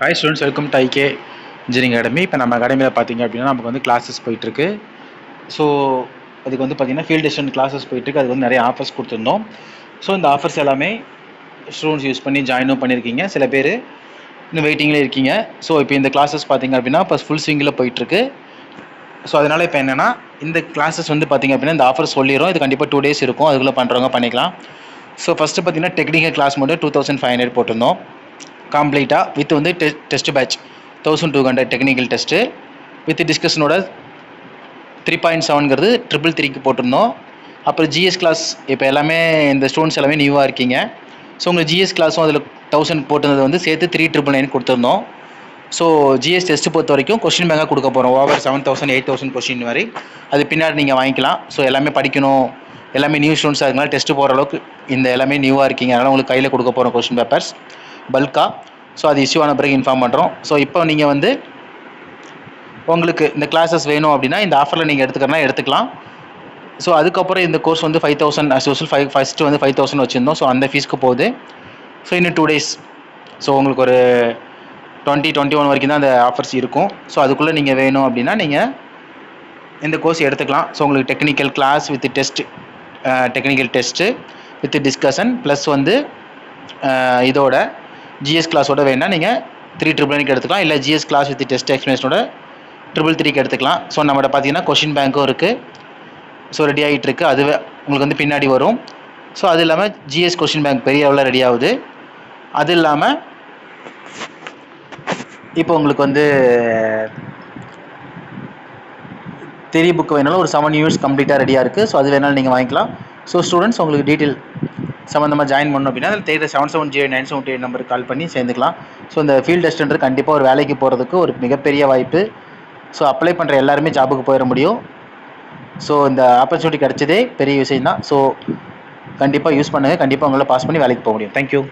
Hi students, welcome to IK engineering academy. இப்போ நம்ம அகாடமியில் பார்த்தீங்க அப்படின்னா நமக்கு வந்து கிளாஸஸ் போயிட்டுருக்கு. ஸோ அதுக்கு வந்து பார்த்தீங்கன்னா ஃபீல்ட் டெஸ்ட் கிளாஸஸ் போயிட்டுருக்கு. அதுக்கு வந்து நிறைய ஆஃபர்ஸ் கொடுத்துருந்தோம். ஸோ இந்த ஆஃபர்ஸ் எல்லாமே ஸ்டூடெண்ட்ஸ் யூஸ் பண்ணி ஜாயினும் பண்ணியிருக்கீங்க. சில பேர் இன்னும் வெயிட்டிங்கில் இருக்கீங்க. ஸோ இப்போ இந்த கிளாஸஸ் பார்த்தீங்க அப்படின்னா இப்போ ஃபுல் ஸ்விங்கில் போயிட்டுருக்கு. ஸோ அதனால் இப்போ என்னென்னா இந்த கிளாஸஸ் வந்து பார்த்தீங்க அப்படின்னா இந்த ஆஃபர் சொல்லிடும். இது கண்டிப்பாக 2 days இருக்கும். அதுக்குள்ளே பண்ணுறவங்க பண்ணிக்கலாம். ஸோ ஃபஸ்ட்டு பார்த்தீங்கன்னா டெக்னிக்கல் கிளாஸ் மட்டும் 2500 போட்டிருந்தோம் கம்ப்ளீட்டாக வித் வந்து test batch 1200 technical test with டிஸ்கஷனோட 3.7ங்கிறது 333க்கு போட்டிருந்தோம். அப்புறம் ஜிஎஸ் கிளாஸ் இப்போ எல்லாமே இந்த ஸ்டூடெண்ட்ஸ் எல்லாமே நியூவாக இருக்கீங்க. ஸோ உங்களுக்கு ஜிஎஸ் கிளாஸும் அதில் 1000 போட்டிருந்தது வந்து சேர்த்து 3999 கொடுத்துருந்தோம். ஸோ ஜிஎஸ் டெஸ்ட்டு பொறுத்த வரைக்கும் கொஸ்டின் பேங்காக கொடுக்க போகிறோம். ஓவர் 7000 8000 கொஸ்டின் மாதிரி அது பின்னாடி நீங்கள் வாங்கிக்கலாம். ஸோ எல்லாமே படிக்கணும், எல்லாமே நியூ ஸ்டூடெண்ட்ஸ் அதனால டெஸ்ட்டு போகிற அளவுக்கு இந்த எல்லாமே நியூவாக இருக்கீங்க. அதனால் உங்களுக்கு கையில் கொடுக்க போகிறோம் கொஸ்டின் பேப்பர்ஸ் பல்காக. ஸோ அது இஷ்யூ ஆன பிறகு இன்ஃபார்ம் பண்ணுறோம். ஸோ இப்போ நீங்கள் வந்து உங்களுக்கு இந்த கிளாஸஸ் வேணும் அப்படின்னா இந்த ஆஃபரில் நீங்கள் எடுத்துக்கிறனா எடுத்துக்கலாம். ஸோ அதுக்கப்புறம் இந்த கோர்ஸ் வந்து 5000 அஸ் யூஸ்வல் ஃபஸ்ட்டு வந்து 5000 வச்சுருந்தோம். ஸோ அந்த ஃபீஸ்க்கு போகுது. ஸோ இன்னும் 2 days. ஸோ உங்களுக்கு ஒரு 2021 வரைக்கும் தான் அந்த ஆஃபர்ஸ் இருக்கும். ஸோ அதுக்குள்ளே நீங்கள் வேணும் அப்படின்னா நீங்கள் இந்த கோர்ஸ் எடுத்துக்கலாம். ஸோ உங்களுக்கு technical class with test, technical test with discussion plus வந்து இதோட ஜிஎஸ் கிளாஸோட வேணால் நீங்கள் 399க்கு எடுத்துக்கலாம். இல்லை ஜிஎஸ் கிளாஸ் வித் டெஸ்ட் எக்ஸ்பிளேஷனோட 333க்கு எடுத்துக்கலாம். ஸோ நம்மகிட்ட பார்த்தீங்கன்னா கொஷின் பேங்க்கும் இருக்குது. ஸோ ரெடி ஆகிட்டு இருக்குது. அதுவே உங்களுக்கு வந்து பின்னாடி வரும். ஸோ அது இல்லாமல் ஜிஎஸ் கொஷின் பேங்க் பெரிய அளவில் ரெடி ஆகுது. அது இல்லாமல் இப்போ உங்களுக்கு வந்து தெரிய புக் வேணாலும் ஒரு 7 யூனிட்ஸ் கம்ப்ளீட்டாக ரெடியாக இருக்குது. ஸோ அது வேணாலும் நீங்கள் வாங்கிக்கலாம். ஸோ ஸ்டூடெண்ட்ஸ் உங்களுக்கு டீட்டெயில் சம்மந்தமாக ஜாயின் பண்ணணும் அப்படின்னா அதில் தேர்தல் 7709778 நம்பருக்கு கால் பண்ணி சேர்ந்துக்கலாம். ஸோ இந்த ஃபீல்ட் டெஸ்ட்ன்றது கண்டிப்பாக ஒரு வேலைக்கு போகிறதுக்கு ஒரு மிகப்பெரிய வாய்ப்பு. ஸோ அப்ளை பண்ணுற எல்லாருமே ஜாபுக்கு போயிட முடியும். ஸோ இந்த ஆப்பர்ச்சுனிட்டி கிடைச்சதே பெரிய விஷயம் தான். ஸோ கண்டிப்பாக யூஸ் பண்ணுங்கள். கண்டிப்பாக உங்களால் பாஸ் பண்ணி வேலைக்கு போக முடியும். தேங்க்யூ.